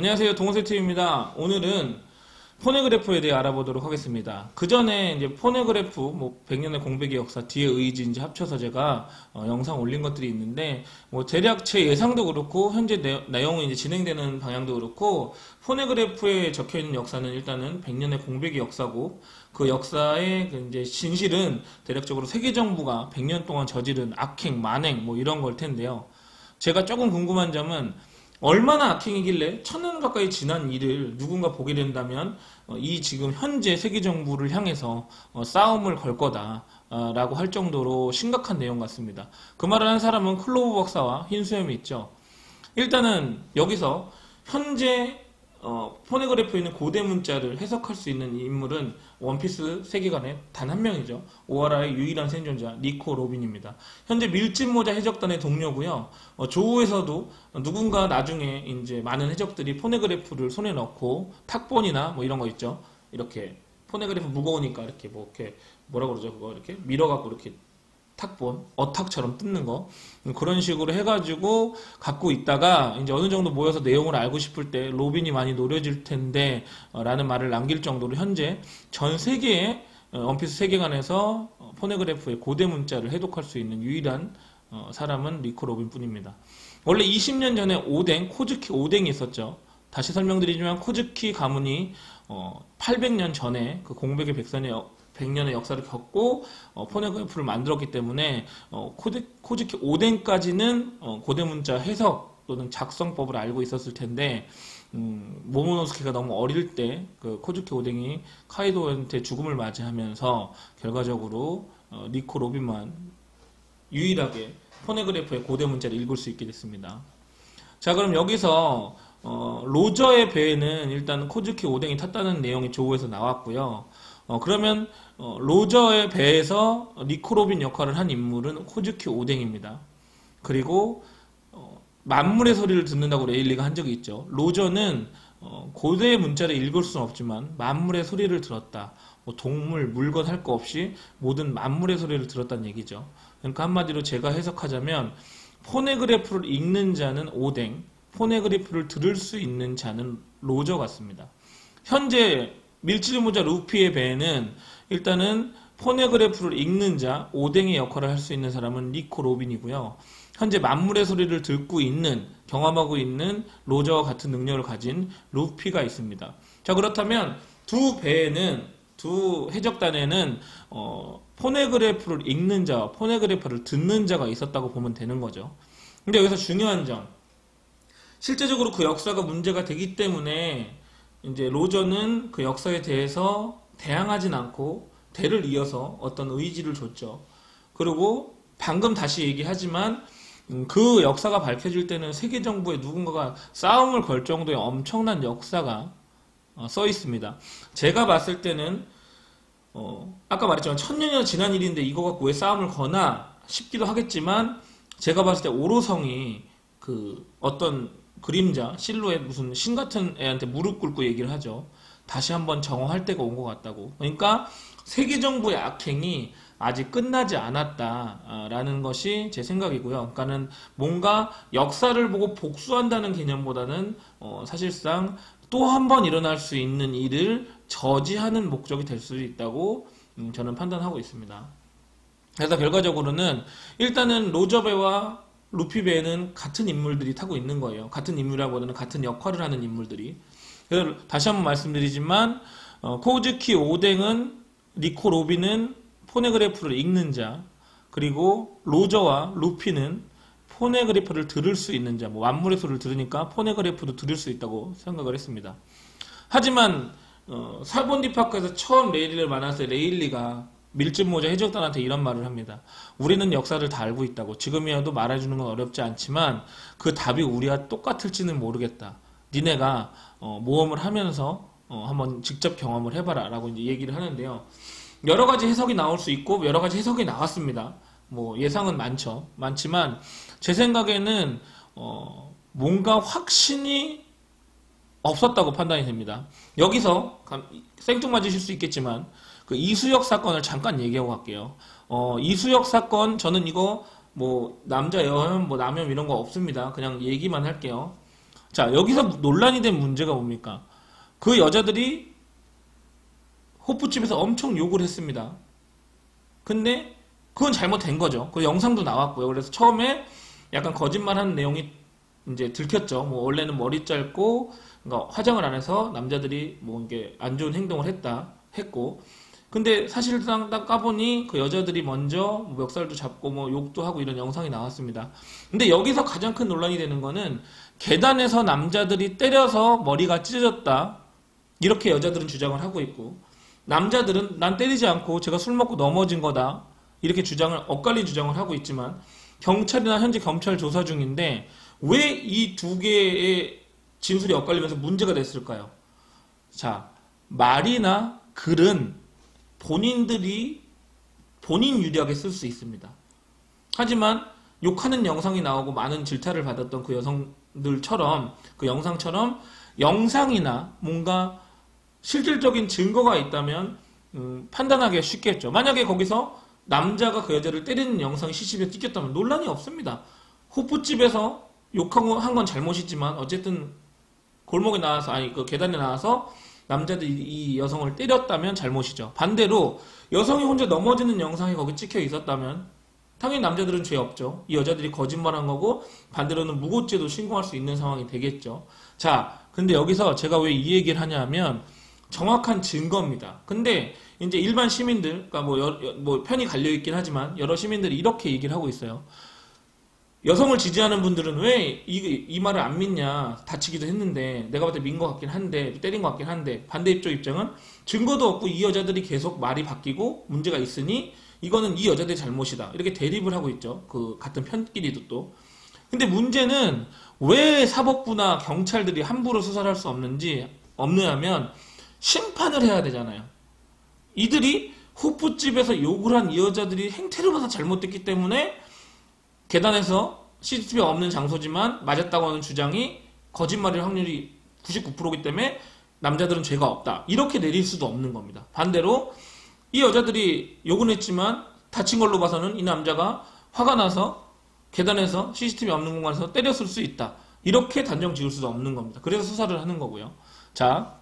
안녕하세요. 동호세TV입니다. 오늘은 포네그래프에 대해 알아보도록 하겠습니다. 그 전에 이제 포네그래프, 100년의 공백의 역사, 뒤에 의지 이제 합쳐서 제가 영상 올린 것들이 있는데, 대략 제 예상도 그렇고, 현재 내용이 이제 진행되는 방향도 그렇고, 포네그래프에 적혀 있는 역사는 일단은 100년의 공백의 역사고, 그 역사의 이제 진실은 대략적으로 세계 정부가 100년 동안 저지른 악행, 만행, 이런 걸 텐데요. 제가 조금 궁금한 점은, 얼마나 악행이길래 1000년 가까이 지난 일을 누군가 보게 된다면 이 지금 현재 세계 정부를 향해서 싸움을 걸 거다 라고 할 정도로 심각한 내용 같습니다. 그 말을 한 사람은 클로브 박사와 흰수염이 있죠. 일단은 여기서 현재 포네그래프에 있는 고대 문자를 해석할 수 있는 인물은 원피스 세계관의 단 한 명이죠. 오하라의 유일한 생존자 니코 로빈입니다. 현재 밀짚모자 해적단의 동료고요. 조우에서도 누군가 나중에 이제 많은 해적들이 포네그래프를 손에 넣고 탁본이나 이런 거 있죠. 이렇게 포네그래프 무거우니까 이렇게 뭐라 그러죠? 그거 이렇게 밀어갖고 이렇게 탁본, 어탁처럼 뜯는 거 그런 식으로 해가지고 갖고 있다가 이제 어느 정도 모여서 내용을 알고 싶을 때 로빈이 많이 노려질 텐데 라는 말을 남길 정도로 현재 전 세계의 원피스 세계관에서 포네그래프의 고대 문자를 해독할 수 있는 유일한 사람은 니코 로빈 뿐입니다. 원래 20년 전에 오뎅, 코즈키 오뎅이 있었죠. 다시 설명드리지만 코즈키 가문이 800년 전에 그 공백의 100년의 역사를 겪고 포네그래프를 만들었기 때문에 코즈키 오덴까지는 고대 문자 해석 또는 작성법을 알고 있었을 텐데 모모노스케가 너무 어릴 때 그 코즈키 오뎅이 카이도한테 죽음을 맞이하면서 결과적으로 니코 로빈만 유일하게 포네그래프의 고대 문자를 읽을 수 있게 됐습니다. 자, 그럼 여기서 로저의 배에는 일단 코즈키 오뎅이 탔다는 내용이 조우에서 나왔고요. 그러면 로저의 배에서 니코 로빈 역할을 한 인물은 코즈키 오뎅입니다. 그리고 만물의 소리를 듣는다고 레일리가 한 적이 있죠. 로저는 고대 문자를 읽을 수는 없지만 만물의 소리를 들었다. 동물, 물건 할 거 없이 모든 만물의 소리를 들었다는 얘기죠. 그러니까 한마디로 제가 해석하자면 포네그래프를 읽는 자는 오뎅, 포네그래프를 들을 수 있는 자는 로저 같습니다. 현재 밀짚모자 루피의 배에는 일단은 포네그래프를 읽는 자, 오뎅의 역할을 할 수 있는 사람은 니코 로빈이고요. 현재 만물의 소리를 듣고 있는, 경험하고 있는 로저와 같은 능력을 가진 루피가 있습니다. 자, 그렇다면 두 해적단에는 포네그래프를 읽는 자와 포네그래프를 듣는 자가 있었다고 보면 되는 거죠. 근데 여기서 중요한 점, 실제적으로 그 역사가 문제가 되기 때문에 이제 로저는 그 역사에 대해서 대항하진 않고 대를 이어서 어떤 의지를 줬죠. 그리고 방금 다시 얘기하지만 그 역사가 밝혀질 때는 세계 정부에 누군가가 싸움을 걸 정도의 엄청난 역사가 써 있습니다. 제가 봤을 때는 아까 말했지만 1000년이나 지난 일인데 이거 갖고 왜 싸움을 거나 싶기도 하겠지만 제가 봤을 때 오로성이 그 어떤 그림자, 실루엣 무슨 신 같은 애한테 무릎 꿇고 얘기를 하죠. 다시 한번 정화할 때가 온 것 같다고. 그러니까 세계 정부의 악행이 아직 끝나지 않았다라는 것이 제 생각이고요. 그러니까는 뭔가 역사를 보고 복수한다는 개념보다는 사실상 또 한 번 일어날 수 있는 일을 저지하는 목적이 될 수 있다고 저는 판단하고 있습니다. 그래서 결과적으로는 일단은 로저배와 루피배에는 같은 인물들이 타고 있는 거예요. 같은 인물이라기보다는 같은 역할을 하는 인물들이. 그래서 다시 한번 말씀드리지만 코즈키 오뎅은 니코 로빈은 포네그래프를 읽는 자, 그리고 로저와 루피는 포네그래프를 들을 수 있는 자, 만물의 소리를 들으니까 포네그래프도 들을 수 있다고 생각을 했습니다. 하지만 사본디파크에서 처음 레일리를 만났을 때 레일리가 밀짚모자 해적단한테 이런 말을 합니다. 우리는 역사를 다 알고 있다고. 지금이라도 말해주는 건 어렵지 않지만 그 답이 우리와 똑같을지는 모르겠다. 니네가 모험을 하면서 한번 직접 경험을 해봐라 라고 이제 얘기를 하는데요. 여러 가지 해석이 나올 수 있고 여러 가지 해석이 나왔습니다. 예상은 많지만 제 생각에는 뭔가 확신이 없었다고 판단이 됩니다. 여기서 생뚱맞으실 수 있겠지만 그 이수역 사건을 잠깐 얘기하고 갈게요. 이수역 사건 저는 이거 남자 여혐 남혐 이런 거 없습니다. 그냥 얘기만 할게요. 자, 여기서 논란이 된 문제가 뭡니까? 그 여자들이 호프집에서 엄청 욕을 했습니다. 근데 그건 잘못된 거죠. 그 영상도 나왔고요. 그래서 처음에 약간 거짓말하는 내용이 이제 들켰죠. 뭐 원래는 머리 짧고 그러니까 화장을 안 해서 남자들이 뭐 이게 안 좋은 행동을 했고 근데 사실상 딱 까보니 그 여자들이 먼저 뭐 멱살도 잡고 뭐 욕도 하고 이런 영상이 나왔습니다. 근데 여기서 가장 큰 논란이 되는 거는 계단에서 남자들이 때려서 머리가 찢어졌다. 이렇게 여자들은 주장을 하고 있고 남자들은 난 때리지 않고 제가 술 먹고 넘어진 거다. 이렇게 엇갈린 주장을 하고 있지만 경찰이나 현재 검찰 조사 중인데 왜 이 두 개의 진술이 엇갈리면서 문제가 됐을까요? 자, 말이나 글은 본인들이 본인 유리하게 쓸 수 있습니다. 하지만 욕하는 영상이 나오고 많은 질타를 받았던 그 여성들처럼 그 영상처럼 영상이나 뭔가 실질적인 증거가 있다면 판단하기가 쉽겠죠. 만약에 거기서 남자가 그 여자를 때리는 영상이 CCTV에 찍혔다면 논란이 없습니다. 호프집에서 욕하고 한 건 잘못이지만 어쨌든 골목에 나와서 그 계단에 나와서 남자들이 이 여성을 때렸다면 잘못이죠. 반대로 여성이 혼자 넘어지는 영상이 거기 찍혀 있었다면 당연히 남자들은 죄 없죠. 이 여자들이 거짓말한 거고 반대로는 무고죄도 신고할 수 있는 상황이 되겠죠. 자, 근데 여기서 제가 왜 이 얘기를 하냐면 정확한 증거입니다. 근데 이제 일반 시민들, 그러니까 뭐 편이 갈려 있긴 하지만 여러 시민들이 이렇게 얘기를 하고 있어요. 여성을 지지하는 분들은 왜 이 말을 안 믿냐, 다치기도 했는데 내가 봤을 때 민 것 같긴 한데 때린 것 같긴 한데 반대 입장은 증거도 없고 이 여자들이 계속 말이 바뀌고 문제가 있으니 이거는 이 여자들의 잘못이다 이렇게 대립을 하고 있죠. 그 같은 편끼리도 또. 근데 문제는 왜 사법부나 경찰들이 함부로 수사를 할 수 없느냐면 심판을 해야 되잖아요. 이들이 호프집에서 욕을 한 이 여자들이 행태를 봐서 잘못됐기 때문에 계단에서 CCTV가 없는 장소지만 맞았다고 하는 주장이 거짓말일 확률이 99%이기 때문에 남자들은 죄가 없다. 이렇게 내릴 수도 없는 겁니다. 반대로 이 여자들이 욕은 했지만 다친 걸로 봐서는 이 남자가 화가 나서 계단에서 CCTV 없는 공간에서 때렸을 수 있다. 이렇게 단정 지을 수도 없는 겁니다. 그래서 수사를 하는 거고요. 자,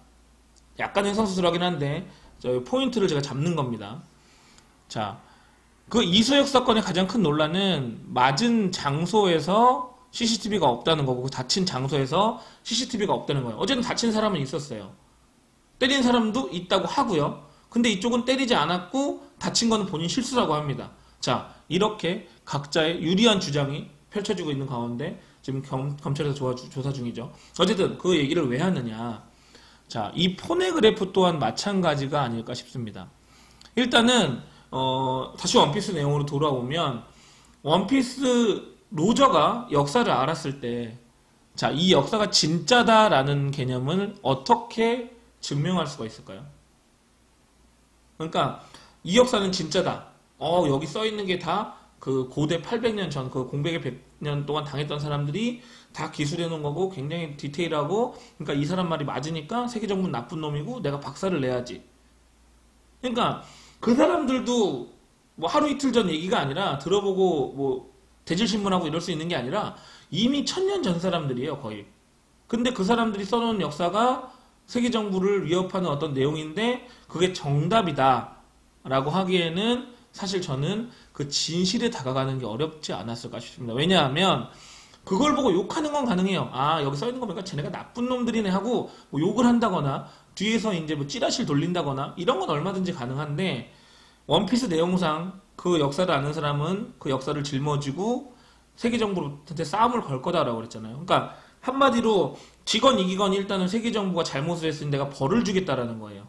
약간 해성수술하긴 한데 저 포인트를 제가 잡는 겁니다. 자, 그 이수혁 사건의 가장 큰 논란은 맞은 장소에서 CCTV가 없다는 거고 다친 장소에서 CCTV가 없다는 거예요. 어쨌든 다친 사람은 있었어요. 때린 사람도 있다고 하고요. 근데 이쪽은 때리지 않았고 다친 거는 본인 실수라고 합니다. 자, 이렇게 각자의 유리한 주장이 펼쳐지고 있는 가운데 지금 검찰에서 조사 중이죠. 어쨌든 그 얘기를 왜 하느냐. 자, 이 포네그래프 또한 마찬가지가 아닐까 싶습니다. 일단은 다시 원피스 내용으로 돌아오면 원피스 로저가 역사를 알았을 때 자, 이 역사가 진짜다라는 개념을 어떻게 증명할 수가 있을까요? 그러니까 이 역사는 진짜다. 여기 써 있는 게 다 그 고대 800년 전, 그 공백의 100년 동안 당했던 사람들이 다 기술해 놓은 거고 굉장히 디테일하고 그러니까 이 사람 말이 맞으니까 세계정부는 나쁜 놈이고 내가 박살을 내야지. 그러니까 그 사람들도 뭐 하루 이틀 전 얘기가 아니라 들어보고 뭐 대질신문하고 이럴 수 있는 게 아니라 이미 1000년 전 사람들이에요, 거의. 근데 그 사람들이 써놓은 역사가 세계정부를 위협하는 어떤 내용인데 그게 정답이다 라고 하기에는 사실 저는 그 진실에 다가가는 게 어렵지 않았을까 싶습니다. 왜냐하면 그걸 보고 욕하는 건 가능해요. 아, 여기 써있는 거 보니까 쟤네가 나쁜 놈들이네 하고 뭐 욕을 한다거나 뒤에서 이제 뭐 찌라시를 돌린다거나 이런 건 얼마든지 가능한데 원피스 내용상 그 역사를 아는 사람은 그 역사를 짊어지고 세계정부한테 싸움을 걸 거다라고 그랬잖아요. 그러니까 한마디로 지건 이기건 일단은 세계정부가 잘못을 했으니 내가 벌을 주겠다라는 거예요.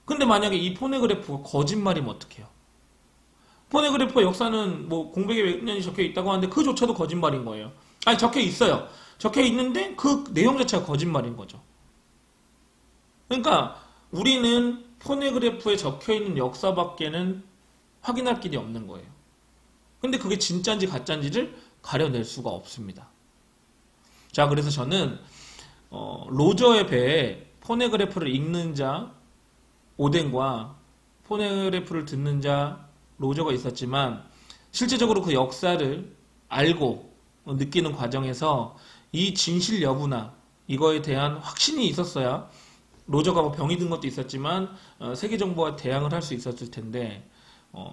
근데 만약에 이 포네그래프가 거짓말이면 어떡해요? 포네그래프 역사는 뭐 공백의 몇 년이 적혀 있다고 하는데 그조차도 거짓말인 거예요. 아니, 적혀 있어요. 적혀 있는데 그 내용 자체가 거짓말인 거죠. 그러니까 우리는 포네그래프에 적혀 있는 역사밖에는 확인할 길이 없는 거예요. 근데 그게 진짜인지 가짜인지를 가려낼 수가 없습니다. 자, 그래서 저는 로저의 배에 포네그래프를 읽는 자 오덴과 포네그래프를 듣는 자 로저가 있었지만 실제적으로 그 역사를 알고 느끼는 과정에서 이 진실 여부나 이거에 대한 확신이 있었어야 로저가 뭐 병이 든 것도 있었지만 세계 정부와 대항을 할 수 있었을 텐데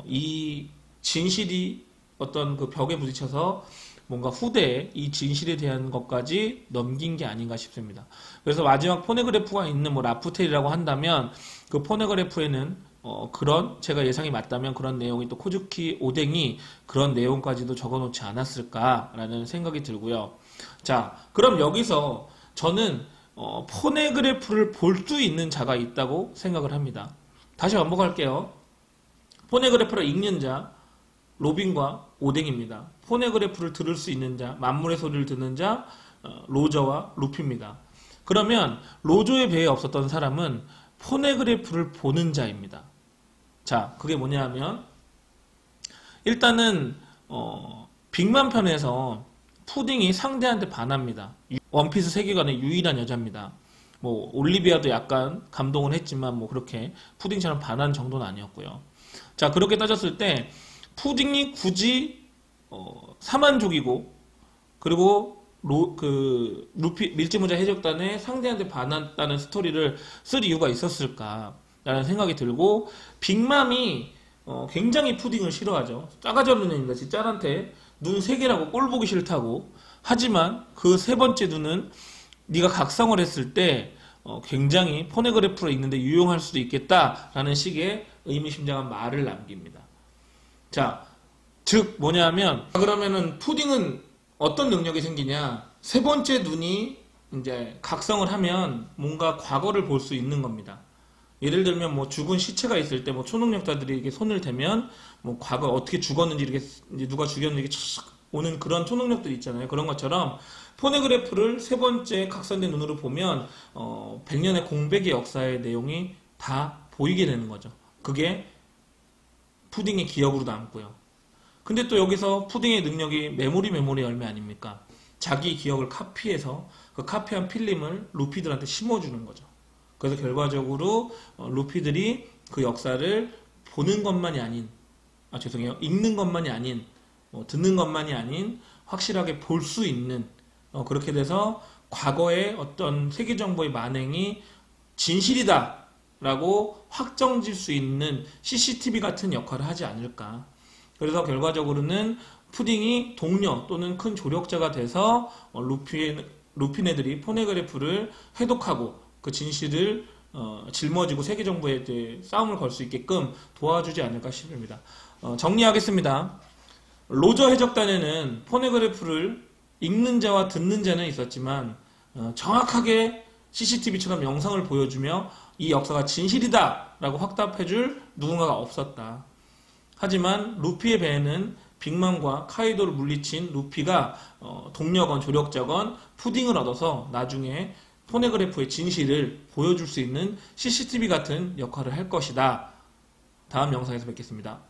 이 진실이 어떤 그 벽에 부딪혀서 뭔가 후대에 이 진실에 대한 것까지 넘긴 게 아닌가 싶습니다. 그래서 마지막 포네그래프가 있는 뭐 라프텔이라고 한다면 그 포네그래프에는 그런 제가 예상이 맞다면 그런 내용이 또 코즈키 오뎅이 그런 내용까지도 적어놓지 않았을까라는 생각이 들고요. 자, 그럼 여기서 저는 포네그래프를 볼 수 있는 자가 있다고 생각을 합니다. 다시 반복할게요. 포네그래프를 읽는 자 로빈과 오뎅입니다. 포네그래프를 들을 수 있는 자, 만물의 소리를 듣는 자, 로저와 루피입니다. 그러면 로저의 배에 없었던 사람은 포네그래프를 보는 자입니다. 자, 그게 뭐냐 하면 일단은 빅만 편에서 푸딩이 상대한테 반합니다. 원피스 세계관의 유일한 여자입니다. 뭐 올리비아도 약간 감동을 했지만 뭐 그렇게 푸딩처럼 반한 정도는 아니었고요. 자, 그렇게 따졌을 때 푸딩이 굳이 사만족이고 그리고 루피 밀짚모자 해적단의 상대한테 반했다는 스토리를 쓸 이유가 있었을까라는 생각이 들고 빅맘이 굉장히 푸딩을 싫어하죠. 싸가지 없는 애입니다. 지 짤한테 눈 3개라고 꼴 보기 싫다고. 하지만 그 세 번째 눈은 네가 각성을 했을 때 굉장히 포네그래프로 읽는데 유용할 수도 있겠다라는 식의 의미심장한 말을 남깁니다. 자, 즉 뭐냐면 그러면은 푸딩은 어떤 능력이 생기냐? 세 번째 눈이 이제 각성을 하면 뭔가 과거를 볼 수 있는 겁니다. 예를 들면 뭐 죽은 시체가 있을 때 뭐 초능력자들이 이렇게 손을 대면 뭐 과거 어떻게 죽었는지 이렇게 이제 누가 죽였는지 이렇게 촥 오는 그런 초능력들이 있잖아요. 그런 것처럼 포네그래프를 세 번째 각성된 눈으로 보면 100년의 공백의 역사의 내용이 다 보이게 되는 거죠. 그게 푸딩의 기억으로 남고요. 근데 또 여기서 푸딩의 능력이 메모리 열매 아닙니까? 자기 기억을 카피해서 그 카피한 필름을 루피들한테 심어주는 거죠. 그래서 결과적으로 루피들이 그 역사를 보는 것만이 아닌 읽는 것만이 아닌 듣는 것만이 아닌 확실하게 볼 수 있는 그렇게 돼서 과거의 어떤 세계정보의 만행이 진실이다 라고 확정질 수 있는 CCTV 같은 역할을 하지 않을까. 그래서 결과적으로는 푸딩이 동료 또는 큰 조력자가 돼서 루피네들이 포네그래프를 해독하고 그 진실을 짊어지고 세계정부에 대해 싸움을 걸 수 있게끔 도와주지 않을까 싶습니다. 정리하겠습니다. 로저 해적단에는 포네그래프를 읽는 자와 듣는 자는 있었지만 정확하게 CCTV처럼 영상을 보여주며 이 역사가 진실이다 라고 확답해줄 누군가가 없었다. 하지만 루피의 배에는 빅맘과 카이도를 물리친 루피가 동료건 조력자건 푸딩을 얻어서 나중에 포네그래프의 진실을 보여줄 수 있는 CCTV 같은 역할을 할 것이다. 다음 영상에서 뵙겠습니다.